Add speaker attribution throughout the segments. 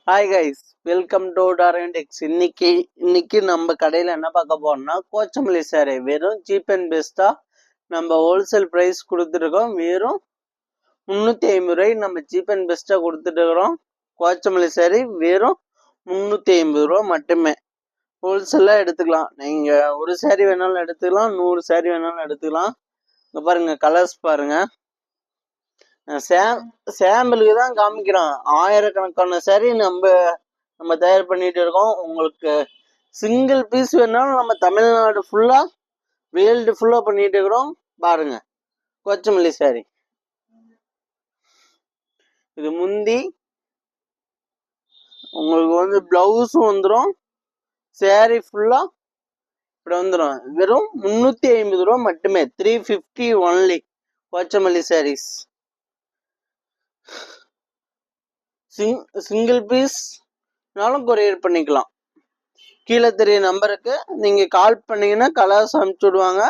Speaker 1: Hi guys, welcome to டாரண்டெக்ஸ். இன்னைக்கு நம்ம கடையில் என்ன பார்க்க போறோம்னா கோச்சமல்லி சாரி வெறும் சீப் அண்ட் பெஸ்டா நம்ம ஹோல்சேல் ப்ரைஸ் கொடுத்துருக்கோம். வெறும் 350 ரூபாய் நம்ம சீப் அண்ட் பெஸ்டா கொடுத்துட்டு இருக்கிறோம். கோச்சமல்லி சாரி வெறும் 350 ரூபா மட்டுமே. ஹோல்சேலாக எடுத்துக்கலாம். நீங்கள் ஒரு சாரி வேணாலும் எடுத்துக்கலாம், 100 சாரி வேணாலும் எடுத்துக்கலாம். இங்கே பாருங்க, கலர்ஸ் பாருங்க. சாம்பிளுக்கு தான் காமிக்கிறோம். ஆயிரக்கணக்கான சாரி நம்ம தயார் பண்ணிட்டு இருக்கோம். உங்களுக்கு சிங்கிள் பீஸ் வேணாலும் நம்ம தமிழ்நாடு ஃபுல்லா வேர்ல்டு ஃபுல்லா பண்ணிட்டு இருக்கிறோம். பாருங்க, கொச்சமல்லி சாரி. இது முந்தி உங்களுக்கு வந்து பிளவுஸும் வந்துடும். சாரி ஃபுல்லா இப்படி வந்துடும். வெறும் 350 ரூபா மட்டுமே. 350 ஒன்லி. கொச்சமல்லி சாரீஸ் சிங்கிள் பீஸ்னாலும் கொரியர் பண்ணிக்கலாம். கீழே தெரிய நம்பருக்கு நீங்க கால் பண்ணீங்கன்னா கலர்ஸ் அனுப்பிச்சு விடுவாங்க,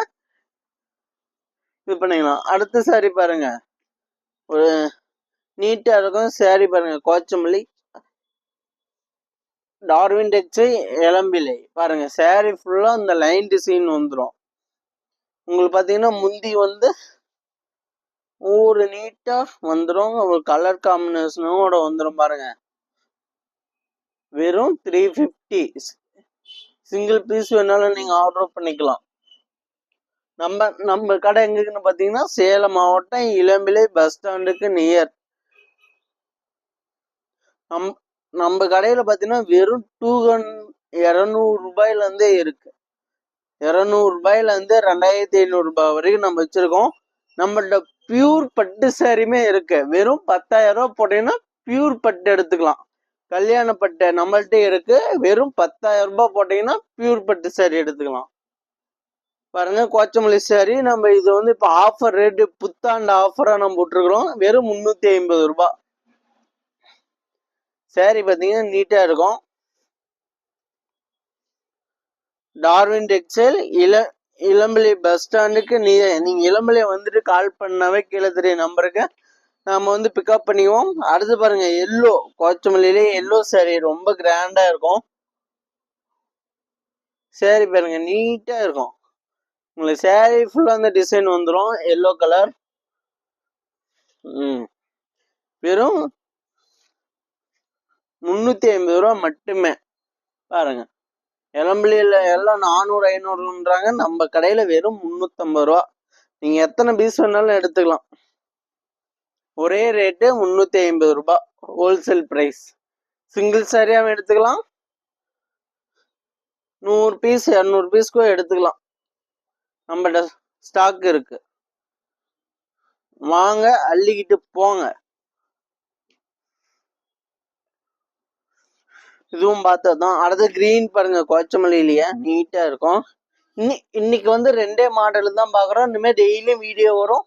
Speaker 1: இது பண்ணிக்கலாம். அடுத்த சாரி பாருங்க, ஒரு நீட்டா இருக்கும் சாரி பாருங்க. கோச்சமல்லி டார்வின் டெக்ஸ் இளம்பிலை பாருங்க. சாரி ஃபுல்லா இந்த லைன் டிசைன் வந்துடும். உங்களுக்கு பாத்தீங்கன்னா முந்தி வந்து ஒரு நீட்டா வந்துடும். ஒரு கலர் காம்பினேஷனோட வந்துடும் பாருங்க. வெறும் 350. சிங்கிள் பீஸ் வேணாலும் நீங்க ஆர்டர் பண்ணிக்கலாம். நம்ம கடை எங்கன்னு பாத்தீங்கன்னா சேலம் மாவட்டம் இளம்பிள்ளை பஸ் ஸ்டாண்டுக்கு நியர். நம்ம கடையில பாத்தீங்கன்னா வெறும் 200 ரூபாயில இருந்தே இருக்கு. 200 ரூபாயில இருந்து 2500 ரூபாய் வரைக்கும் நம்ம வச்சிருக்கோம். நம்மள்ட்ட பியூர் பட்டு சாரியுமே இருக்கு. வெறும் 10,000 ரூபாய் போட்டீங்கன்னா பியூர் பட்டு எடுத்துக்கலாம். கல்யாண பட்டு நம்மள்ட்ட இருக்கு. வெறும் 10,000 ரூபாய் போட்டீங்கன்னா பியூர் பட்டு சாரி எடுத்துக்கலாம். பாருங்க, கோச்சமல்லி சாரி நம்ம இது வந்து இப்ப ஆஃபர் ரேட்டு, புத்தாண்டு ஆஃபரா நம்ம போட்டிருக்கிறோம். வெறும் 350 ரூபாய். சாரி பாத்தீங்கன்னா நீட்டா இருக்கும். டார்வின் டெக்ஸ்டைல் இளம்பிள்ளை பஸ் ஸ்டாண்டுக்கு நீங்க இளம்பிள்ளை வந்துட்டு கால் பண்ணாவே கீழே தெரிய நம்பருக்கு நாம வந்து பிக்கப் பண்ணிக்குவோம். அடுத்து பாருங்க, எல்லோ. கோச்சமல்லியிலே எல்லோ சாரி ரொம்ப கிராண்டா இருக்கும். சாரி பாருங்க, நீட்டா இருக்கும். உங்களுக்கு சாரி ஃபுல்லா அந்த டிசைன் வந்துடும். Yellow colour. வெறும் 350 ரூபா மட்டுமே. பாருங்க, இளம்பிள்ளையில எல்லாம் 400 500ன்றாங்க. நம்ம கடையில வெறும் 350 ரூபா. நீங்க எத்தனை பீஸ் வேணாலும் எடுத்துக்கலாம். ஒரே ரேட்டு 350 ரூபாய் ஹோல்சேல் பிரைஸ். சிங்கிள் சாரியாவும் எடுத்துக்கலாம், 100 பீஸ் 200 பீஸ் கூட எடுத்துக்கலாம். நம்மகிட்ட ஸ்டாக் இருக்கு. வாங்க, அள்ளிக்கிட்டு போங்க. இதுவும் பார்த்ததான். அடுத்து கிரீன் பாருங்க, கோச்சமல்லியிலேயே நீட்டா இருக்கும். இன்னைக்கு வந்து 2 மாடல் தான் பாக்குறோம். இனிமே டெய்லியும் வீடியோ வரும்.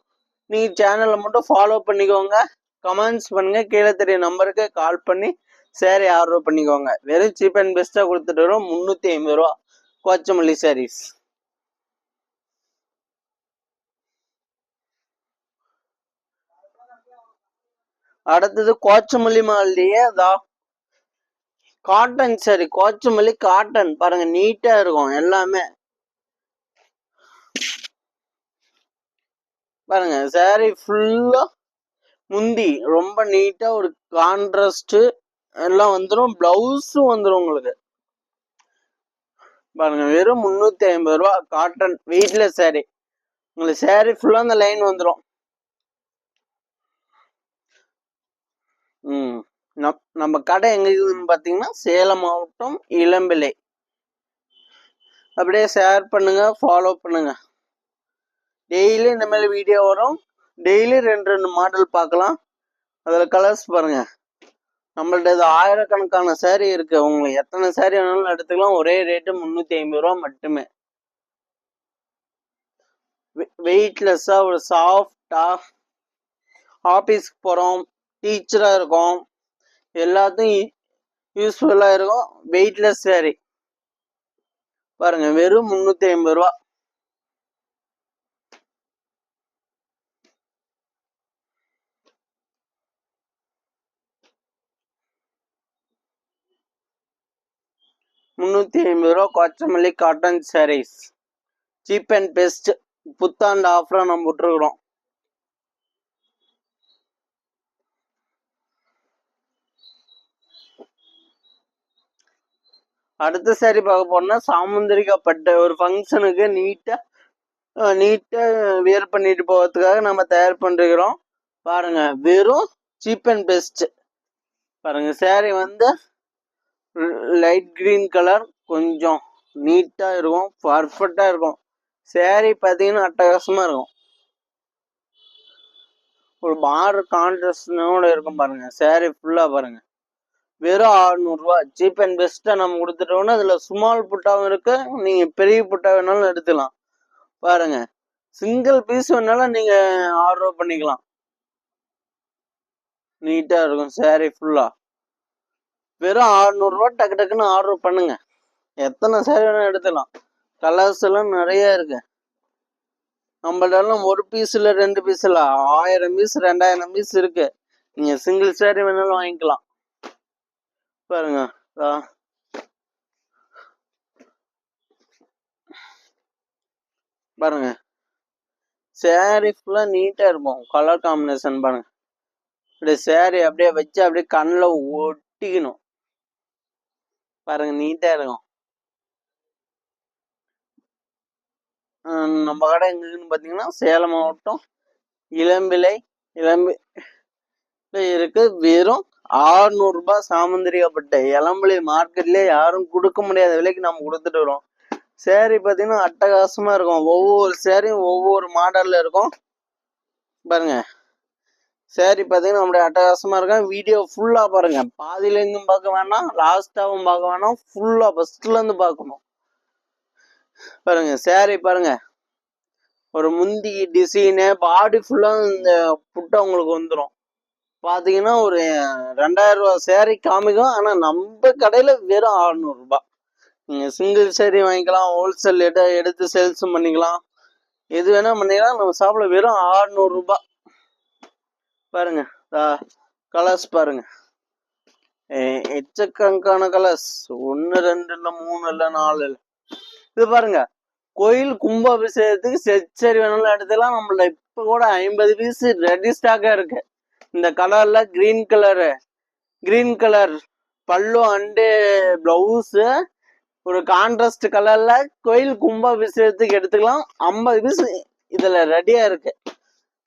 Speaker 1: நீங்க சேனலை மட்டும் ஃபாலோ பண்ணிக்கோங்க. கமெண்ட்ஸ் பண்ணுங்க. கீழே தெரிய நம்பருக்கு கால் பண்ணி சாரி ஆர்டர் பண்ணிக்கோங்க. வெறும் சீப் அண்ட் பெஸ்டா கொடுத்துட்டு வரோம். 350 ரூபா கோச்சமல்லி சாரீஸ். அடுத்தது கோச்சமல்லி மாலையே காட்டன் சாரி. கோச்சமல்லி காட்டன் பாருங்க, நீட்டா இருக்கும் எல்லாமே. பாருங்க, சாரி ஃபுல்லா முந்தி ரொம்ப நீட்டா ஒரு கான்ட்ராஸ்ட் எல்லாம் வந்துடும். பிளவுஸும் வந்துடும் உங்களுக்கு. பாருங்க, வெறும் 350 ரூபா காட்டன் வெயிட்லெஸ் சாரி. உங்களுக்கு சாரி ஃபுல்லா அந்த லைன் வந்துடும். நம்ம கடை எங்க இருக்குதுன்னு பாத்தீங்கன்னா சேலம் மாவட்டம் இளம்பிள்ளை. அப்படியே ஷேர் பண்ணுங்க, ஃபாலோ பண்ணுங்க. டெய்லி இந்த மாதிரி வீடியோ வரும். டெய்லி 2 மாடல் பார்க்கலாம். அதுல கலர்ஸ் பாருங்க. நம்மள்ட்ட ஆயிரக்கணக்கான சாரி இருக்கு. உங்களுக்கு எத்தனை சாரி வேணாலும் எடுத்துக்கலாம். ஒரே ரேட்டு 350 ரூபா மட்டுமே. வெயிட்லெஸ்ஸா ஒரு சாஃப்டா ஆபீஸ்க்கு போறோம், டீச்சரா இருக்கும், எல்லாத்தையும் யூஸ்ஃபுல்லா இருக்கும். வெயிட்லெஸ் சாரி பாருங்க, வெறும் 350 ரூபா. 350 ரூபா கொச்சமல்லி cotton saris. Cheap and best புத்தாண்டு ஆஃபரா நம்ம விட்டுருக்குறோம். அடுத்த சாரி பார்க்க போனா சாமுந்திரிகா பட்டு. ஒரு ஃபங்க்ஷனுக்கு நீட்டா வியர் பண்ணிட்டு போகிறதுக்காக நம்ம தயார் பண்ணிருக்கிறோம். பாருங்க, வெறும் சீப் அண்ட் பெஸ்ட். பாருங்க, சாரி வந்து லைட் கிரீன் கலர், கொஞ்சம் நீட்டா இருக்கும், பர்ஃபெக்டா இருக்கும். சாரி பார்த்தீங்கன்னா அட்டகாசமா இருக்கும். ஒரு பார்டர் கான்ட்ராஸ்டோட இருக்கும். பாருங்க, சாரி ஃபுல்லா பாருங்க, வெறும் 600 ரூபா. சீப் அண்ட் பெஸ்டா நம்ம கொடுத்துட்டோம்னா அதுல ஸ்மால் புட்டாவும் இருக்கு, நீங்க பெரிய புட்டா வேணாலும் எடுத்துக்கலாம். பாருங்க, சிங்கிள் பீஸ் வேணாலும் நீங்க ஆர்டர் பண்ணிக்கலாம். நீட்டா இருக்கும் சாரி ஃபுல்லா. வெறும் 600 ரூபா. டக்கு டக்குன்னு ஆர்டர் பண்ணுங்க, எத்தனை சாரி வேணாலும் எடுத்துக்கலாம். கலர்ஸ் எல்லாம் நிறைய இருக்கு நம்மள்ட்ட. ஒரு பீஸ் இல்ல 2 பீஸ் இல்ல, 1000 பீஸ் 2000 பீஸ் இருக்கு. நீங்க சிங்கிள் சாரி வேணாலும் வாங்கிக்கலாம். பாருங்க, பாருங்க, சாரி ஃபுல்லா நீட்டா இருக்கும். கலர் காம்பினேஷன் பாருங்க, அப்படியே சாரி அப்படியே வச்சு அப்படியே கண்ணில் ஒட்டிக்கணும். பாருங்க, நீட்டா இருக்கும். நம்ம கடை எங்கன்னு பாத்தீங்கன்னா சேலம் மாவட்டம் இளம்பிள்ளை இருக்கு. வெறும் 600 ரூபாய் சாமுந்திரிகப்பட்ட இளம்பிள்ளை மார்க்கெட்லயே யாரும் கொடுக்க முடியாத விலைக்கு நம்ம கொடுத்துட்டு வரோம். சாரி பாத்தீங்கன்னா அட்டகாசமா இருக்கும். ஒவ்வொரு சாரியும் ஒவ்வொரு மாடல்ல இருக்கும். பாருங்க, சாரி பாத்தீங்கன்னா நம்மளுடைய அட்டகாசமா இருக்கும். வீடியோ ஃபுல்லா பாருங்க, பாதியில இருந்தும் பார்க்க வேணாம், லாஸ்டாவும் பார்க்க வேணாம், ஃபுல்லா ஃபர்ஸ்ட்ல இருந்து பார்க்கணும். பாருங்க, சாரி பாருங்க, ஒரு முந்தி டிசைனு பாடி ஃபுல்லா இந்த புட்டை உங்களுக்கு வந்துடும். பாத்தீங்கன்னா ஒரு 2000 ரூபாய் சாரி காமிக்கும். ஆனா நம்ம கடையில வெறும் 600 ரூபாய். நீங்க சிங்கிள் சாரி வாங்கிக்கலாம், ஹோல்சேல் எடுத்து சேல்ஸும் பண்ணிக்கலாம், எது வேணா பண்ணிக்கலாம். நம்ம ஷாப்ல வெறும் 600 ரூபாய். பாருங்க, கலர்ஸ் பாருங்க, எச்சக்கணக்கான கலர்ஸ். 1 2 இல்ல 3 இல்ல 4 இல்ல. இது பாருங்க, கோயில் கும்பாபிஷேகத்துக்கு செட் சாரி வேணாலும் எடுத்துக்கலாம். நம்மள இப்ப கூட 50 பீஸ் ரெடி ஸ்டாக்கா இருக்கு. இந்த கலர்ல கிரீன் கலர் பல்லு அண்டு பிளவுஸ், ஒரு கான்ட்ராஸ்ட் கலர்ல கோயில் கும்பாபிஷேகத்துக்கு எடுத்துக்கலாம். 50 பீஸ் இதுல ரெடியா இருக்கு.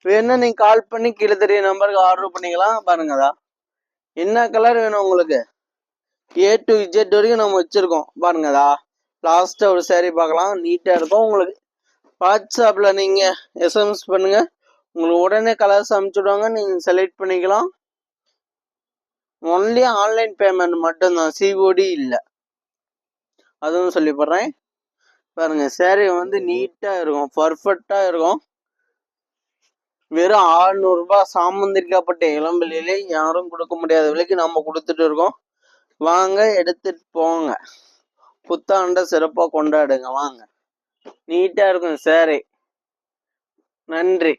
Speaker 1: வேணா நீங்க கால் பண்ணி கீழே தெரிய நம்பருக்கு ஆர்டர் பண்ணிக்கலாம். பாருங்கதா, என்ன கலர் வேணும் உங்களுக்கு, A to Z வரைக்கும் நம்ம வச்சிருக்கோம். பாருங்கதா, லாஸ்டா ஒரு சாரி பார்க்கலாம், நீட்டா இருக்கும். உங்களுக்கு வாட்ஸ்அப்ல நீங்க SMS பண்ணுங்க, உங்களுக்கு உடனே கலர்ஸ் அனுப்பிச்சுடுவாங்க, நீங்க செலக்ட் பண்ணிக்கலாம். ஒன்லி ஆன்லைன் பேமெண்ட் மட்டும்தான், COD இல்லை. அதுவும் சொல்லி போடுறேன். பாருங்க, சாரி வந்து நீட்டா இருக்கும், பர்ஃபெக்டா இருக்கும். வெறும் 600 ரூபாய் சாமுந்திரிக்கப்பட்ட இளம்பிள்ளையிலே யாரும் கொடுக்க முடியாத விலைக்கு நம்ம கொடுத்துட்டு இருக்கோம். வாங்க, எடுத்துட்டு போங்க, புத்தாண்டை சிறப்பா கொண்டாடுங்க. வாங்க, நீட்டா இருக்கும் சாரி. நன்றி.